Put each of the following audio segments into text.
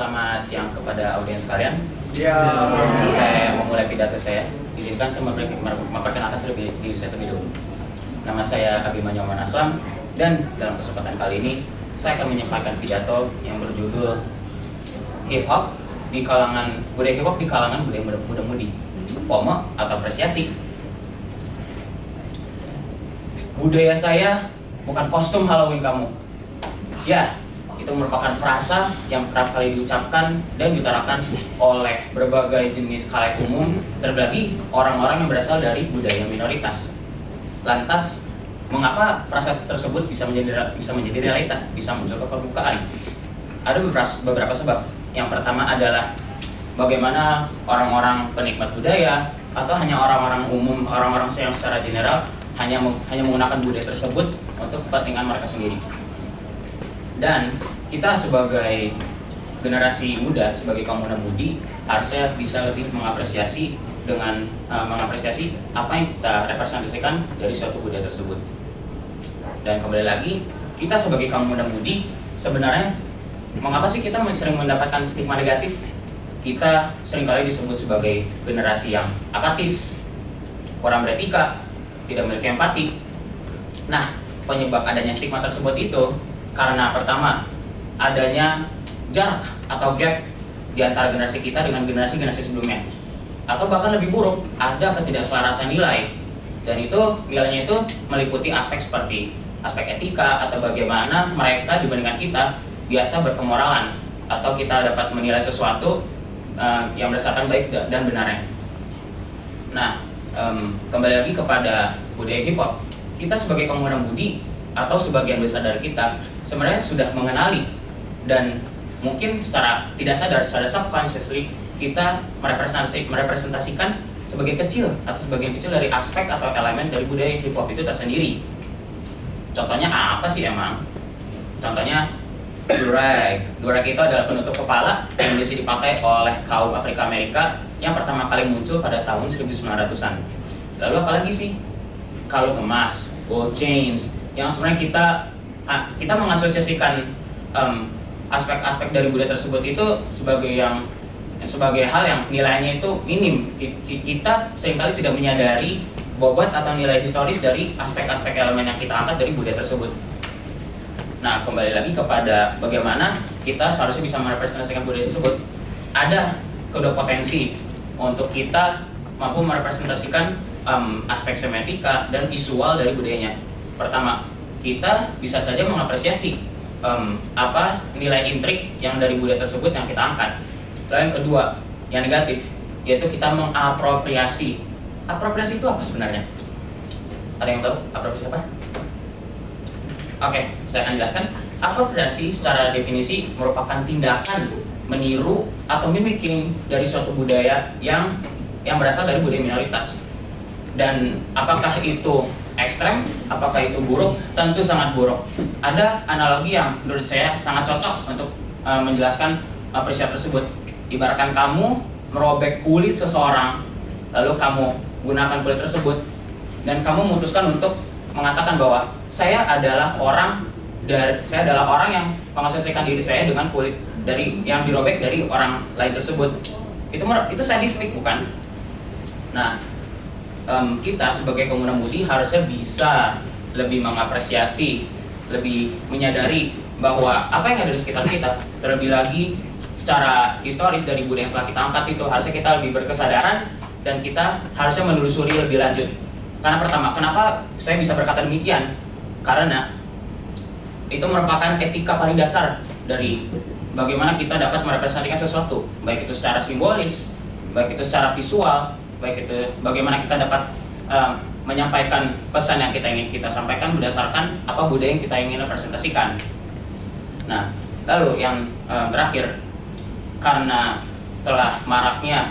Selamat siang kepada audiens sekalian. Siang. Saya memulai pidato saya. Izinkan saya memperkenalkan diri saya terlebih dahulu. Nama saya Abimanyu Aman Aslam, dan dalam kesempatan kali ini saya akan menyampaikan pidato yang berjudul Hip Hop di kalangan budaya hip hop di kalangan budaya muda-mudi, FOMO atau apresiasi. Budaya saya bukan kostum Halloween kamu. Ya, itu merupakan frasa yang kerap kali diucapkan dan diutarakan oleh berbagai jenis khalayak umum, terlebih orang-orang yang berasal dari budaya minoritas. Lantas, mengapa frasa tersebut bisa menjadi realita, bisa muncul ke permukaan? Ada beberapa sebab. Yang pertama adalah bagaimana orang-orang penikmat budaya atau hanya orang-orang umum, orang-orang yang secara general hanya menggunakan budaya tersebut untuk kepentingan mereka sendiri. Dan kita sebagai generasi muda, sebagai kaum muda-mudi, harusnya bisa lebih mengapresiasi mengapresiasi apa yang kita representasikan dari suatu budaya tersebut. Dan kembali lagi, kita sebagai kaum muda-mudi, sebenarnya mengapa sih kita sering mendapatkan stigma negatif? Kita seringkali disebut sebagai generasi yang apatis, kurang beretika, tidak memiliki empati. Nah, penyebab adanya stigma tersebut itu karena pertama, adanya jarak atau gap di antara generasi kita dengan generasi-generasi sebelumnya. Atau bahkan lebih buruk, ada ketidakselarasan nilai. Dan itu nilainya itu meliputi aspek seperti aspek etika atau bagaimana mereka dibandingkan kita biasa berkemoralan, atau kita dapat menilai sesuatu yang berdasarkan baik dan benarnya. Nah, kembali lagi kepada budaya hip hop. Kita sebagai kaum muda-mudi atau sebagian besar dari kita sebenarnya sudah mengenali, dan mungkin secara tidak sadar, secara subconsciously kita merepresentasikan sebagian kecil dari aspek atau elemen dari budaya hip hop itu tersendiri. Contohnya apa sih emang? Contohnya durag. Durag itu adalah penutup kepala yang biasa dipakai oleh kaum Afrika Amerika yang pertama kali muncul pada tahun 1900-an. Lalu apalagi sih? Kalung emas, gold chains, yang sebenarnya kita mengasosiasikan aspek-aspek dari budaya tersebut itu sebagai hal yang nilainya itu minim. Kita seringkali tidak menyadari bobot atau nilai historis dari aspek-aspek elemen yang kita angkat dari budaya tersebut. Nah, kembali lagi kepada bagaimana kita seharusnya bisa merepresentasikan budaya tersebut. Ada kedua potensi untuk kita mampu merepresentasikan aspek semantika dan visual dari budayanya. Pertama, kita bisa saja mengapresiasi apa nilai intrik yang dari budaya tersebut yang kita angkat. Lalu yang kedua, yang negatif, yaitu kita mengapropriasi. Apropriasi itu apa sebenarnya? Ada yang tahu apropriasi apa? Oke, saya akan jelaskan. Apropriasi secara definisi merupakan tindakan meniru atau mimicking dari suatu budaya yang berasal dari budaya minoritas. Dan apakah itu ekstrem, apakah itu buruk? Tentu sangat buruk. Ada analogi yang menurut saya sangat cocok untuk menjelaskan peristiwa tersebut. Ibaratkan kamu merobek kulit seseorang, lalu kamu gunakan kulit tersebut, dan kamu memutuskan untuk mengatakan bahwa saya adalah orang yang mengasosiasikan diri saya dengan kulit dari yang dirobek dari orang lain tersebut. Itu sadistik, bukan? Nah, kita sebagai kaum muda-mudi harusnya bisa lebih mengapresiasi, lebih menyadari bahwa apa yang ada di sekitar kita, terlebih lagi secara historis dari budaya yang telah kita angkat itu, harusnya kita lebih berkesadaran dan kita harusnya menelusuri lebih lanjut. Karena pertama, kenapa saya bisa berkata demikian? Karena itu merupakan etika paling dasar dari bagaimana kita dapat merepresentasikan sesuatu, baik itu secara simbolis, baik itu secara visual, baik itu bagaimana kita dapat menyampaikan pesan yang ingin kita sampaikan berdasarkan apa budaya yang kita ingin representasikan. Nah, lalu yang terakhir, karena telah maraknya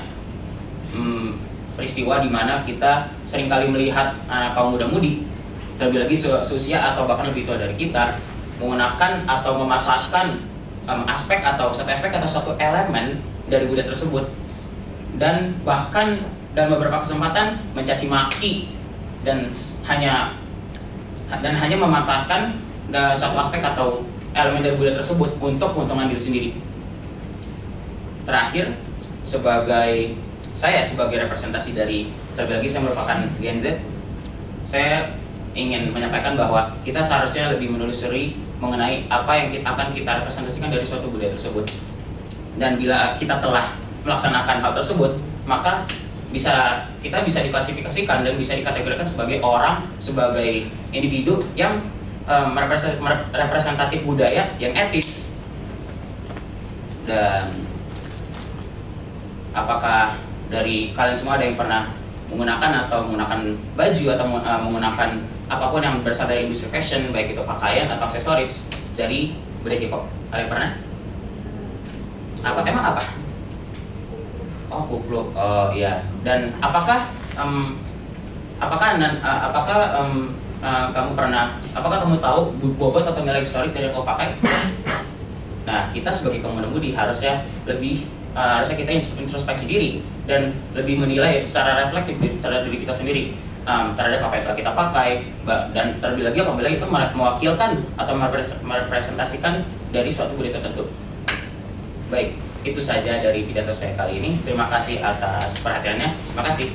peristiwa di mana kita seringkali melihat kaum muda-mudi, terlebih lagi seusia atau bahkan lebih tua dari kita, menggunakan atau memanfaatkan aspek atau satu elemen dari budaya tersebut, dan bahkan dalam beberapa kesempatan mencaci maki dan hanya memanfaatkan satu aspek atau elemen dari budaya tersebut untuk keuntungan diri sendiri. terakhir, saya sebagai representasi dari, terlebih lagi saya merupakan Gen Z, saya ingin menyampaikan bahwa kita seharusnya lebih menelusuri mengenai apa yang akan kita representasikan dari suatu budaya tersebut. Dan bila kita telah melaksanakan hal tersebut, maka kita bisa diklasifikasikan dan bisa dikategorikan sebagai orang, sebagai individu yang representatif budaya yang etis. Dan apakah dari kalian semua ada yang pernah menggunakan baju atau menggunakan apapun yang berasal dari industri fashion, baik itu pakaian atau aksesoris dari budaya hip hop? Ada yang pernah? Emang apa? Oh, kupluk. Oh iya. Dan apakah kamu tahu bobot atau nilai historis dari yang kau pakai? Nah, kita sebagai pengguna budi harusnya kita introspeksi diri dan lebih menilai secara reflektif terhadap diri kita sendiri, terhadap apa yang telah kita pakai, dan terlebih lagi apabila itu mewakilkan atau merepresentasikan dari suatu budaya tertentu. Baik, itu saja dari pidato saya kali ini. Terima kasih atas perhatiannya. Terima kasih.